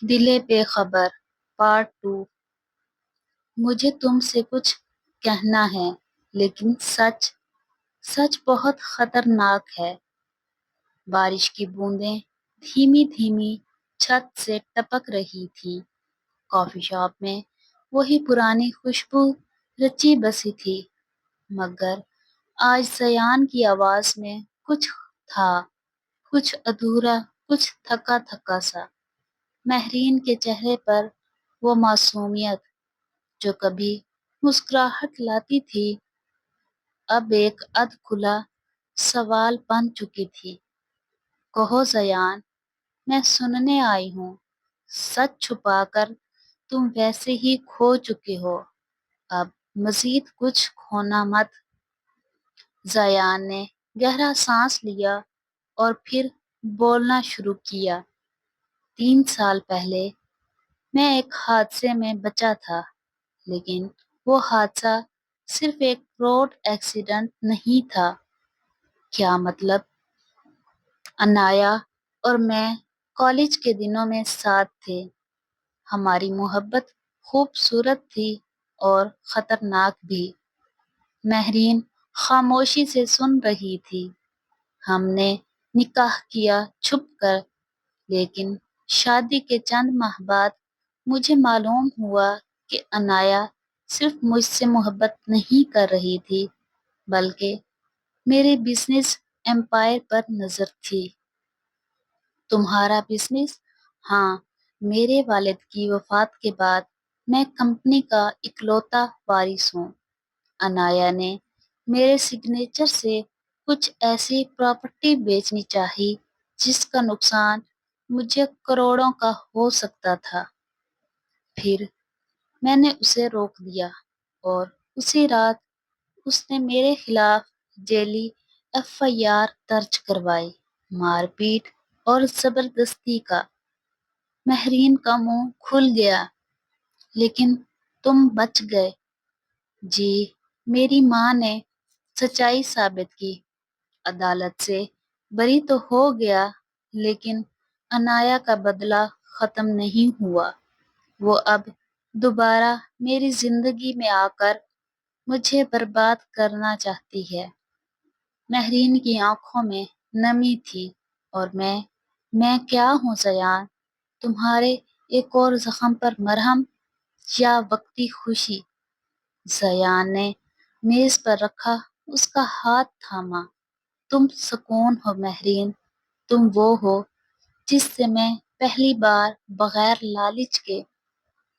دل بے خبر پارٹ 2۔ مجھے تم سے کچھ کہنا ہے، لیکن سچ سچ بہت خطرناک ہے۔ بارش کی بوندیں دھیمی دھیمی چھت سے ٹپک رہی تھی۔ کافی شاپ میں وہی پرانی خوشبو رچی بسی تھی، مگر آج زیان کی آواز میں کچھ تھا، کچھ ادھورا، کچھ تھکا تھکا سا۔ مہرین کے چہرے پر وہ معصومیت جو کبھی مسکراہٹ لاتی تھی، اب ایک ادھ کھلا سوال بن چکی تھی۔ کہو زیان، میں سننے آئی ہوں، سچ چھپا کر تم ویسے ہی کھو چکے ہو، اب مزید کچھ کھونا مت۔ زیان نے گہرا سانس لیا اور پھر بولنا شروع کیا۔ 3 سال پہلے میں ایک حادثے میں بچا تھا، لیکن وہ حادثہ صرف ایک روڈ ایکسیڈنٹ نہیں تھا۔ کیا مطلب؟ انایا اور میں کالج کے دنوں میں ساتھ تھے۔ ہماری محبت خوبصورت تھی اور خطرناک بھی۔ مہرین خاموشی سے سن رہی تھی۔ ہم نے نکاح کیا چھپ کر، لیکن شادی کے چند ماہ بعد مجھے معلوم ہوا کہ انایا صرف مجھ سے محبت نہیں کر رہی تھی، بلکہ میرے بزنس ایمپائر پر نظر تھی۔ تمہارا بزنس؟ ہاں، میرے والد کی وفات کے بعد میں کمپنی کا اکلوتا وارث ہوں۔ انایا نے میرے سگنیچر سے کچھ ایسی پراپرٹی بیچنی چاہی جس کا نقصان مجھے کروڑوں کا ہو سکتا تھا۔ پھر میں نے اسے روک دیا اور اسی رات اس نے میرے خلاف جعلی FIR درج کروائی، مار پیٹ اور زبردستی کا۔ مہرین کا منہ کھل گیا۔ لیکن تم بچ گئے۔ جی، میری ماں نے سچائی ثابت کی، عدالت سے بری تو ہو گیا، لیکن انایا کا بدلہ ختم نہیں ہوا۔ وہ اب دوبارہ میری زندگی میں آ کر مجھے برباد کرنا چاہتی ہے۔ مہرین کی آنکھوں میں نمی تھی۔ اور میں کیا ہوں زیان؟ تمہارے ایک اور زخم پر مرہم یا وقتی خوشی؟ زیان نے میز پر رکھا اس کا ہاتھ تھاما۔ تم سکون ہو مہرین، تم وہ ہو جس سے میں پہلی بار بغیر لالچ کے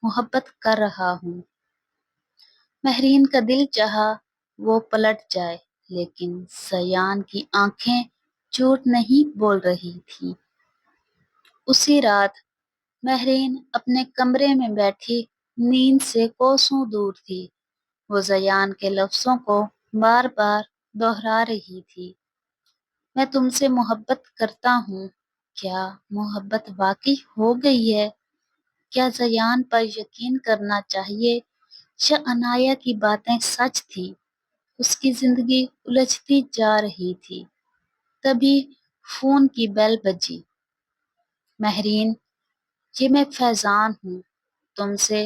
محبت کر رہا ہوں۔ مہرین کا دل چاہا وہ پلٹ جائے، لیکن زیان کی آنکھیں جھوٹ نہیں بول رہی تھیں۔ اسی رات مہرین اپنے کمرے میں بیٹھی نیند سے کوسوں دور تھی۔ وہ زیان کے لفظوں کو بار بار دہرا رہی تھی۔ میں تم سے محبت کرتا ہوں۔ کیا محبت واقعی ہو گئی ہے؟ کیا زیان پر یقین کرنا چاہیے یا انایا کی باتیں سچ تھی؟ اس کی زندگی الجھتی جا رہی تھی۔ تبھی فون کی بیل بجی۔ مہرین، یہ میں فیضان ہوں، تم سے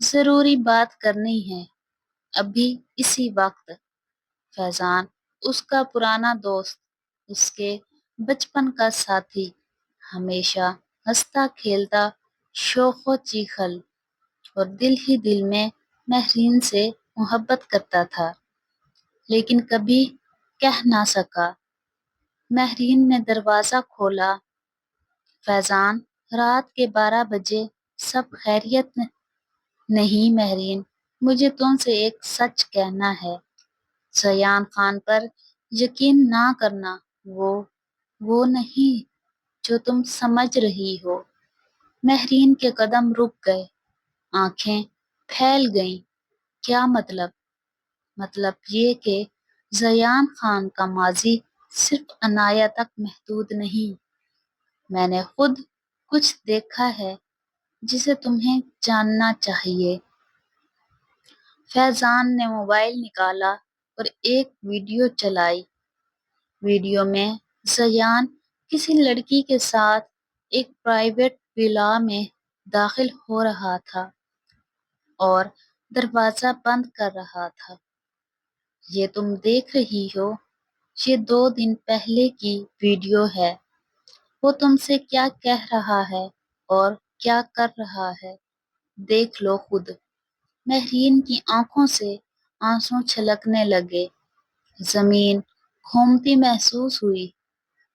ضروری بات کرنی ہے، ابھی اسی وقت۔ فیضان اس کا پرانا دوست، اس کے بچپن کا ساتھی، ہمیشہ ہنستا کھیلتا، شوخ و چیخل، اور دل ہی دل میں مہرین سے محبت کرتا تھا، لیکن کبھی کہہ نہ سکا۔ مہرین نے دروازہ کھولا۔ فیضان، رات کے 12 بجے، سب خیریت؟ نہیں مہرین، مجھے تم سے ایک سچ کہنا ہے۔ زیان خان پر یقین نہ کرنا، وہ نہیں جو تم سمجھ رہی ہو۔ مہرین کے قدم رک گئے، آنکھیں پھیل گئیں۔ کیا مطلب؟ مطلب یہ کہ زیان خان کا ماضی صرف انایا تک محدود نہیں۔ میں نے خود کچھ دیکھا ہے جسے تمہیں جاننا چاہیے۔ فیضان نے موبائل نکالا اور ایک ویڈیو چلائی۔ ویڈیو میں زیان کسی لڑکی کے ساتھ ایک پرائیویٹ ولا میں داخل ہو رہا تھا اور دروازہ بند کر رہا تھا۔ یہ تم دیکھ رہی ہو، یہ 2 دن پہلے کی ویڈیو ہے۔ وہ تم سے کیا کہہ رہا ہے اور کیا کر رہا ہے، دیکھ لو خود۔ مہرین کی آنکھوں سے آنسو چھلکنے لگے، زمین گھومتی محسوس ہوئی۔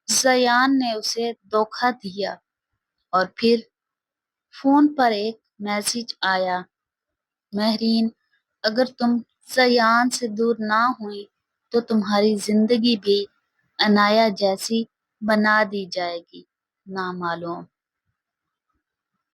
زیان نے اسے دھوکہ دیا۔ اور پھر فون پر ایک میسج آیا، مہرین اگر تم زیان سے دور نہ ہوئی تو تمہاری زندگی بھی عنایا جیسی بنا دی جائے گی۔ نامعلوم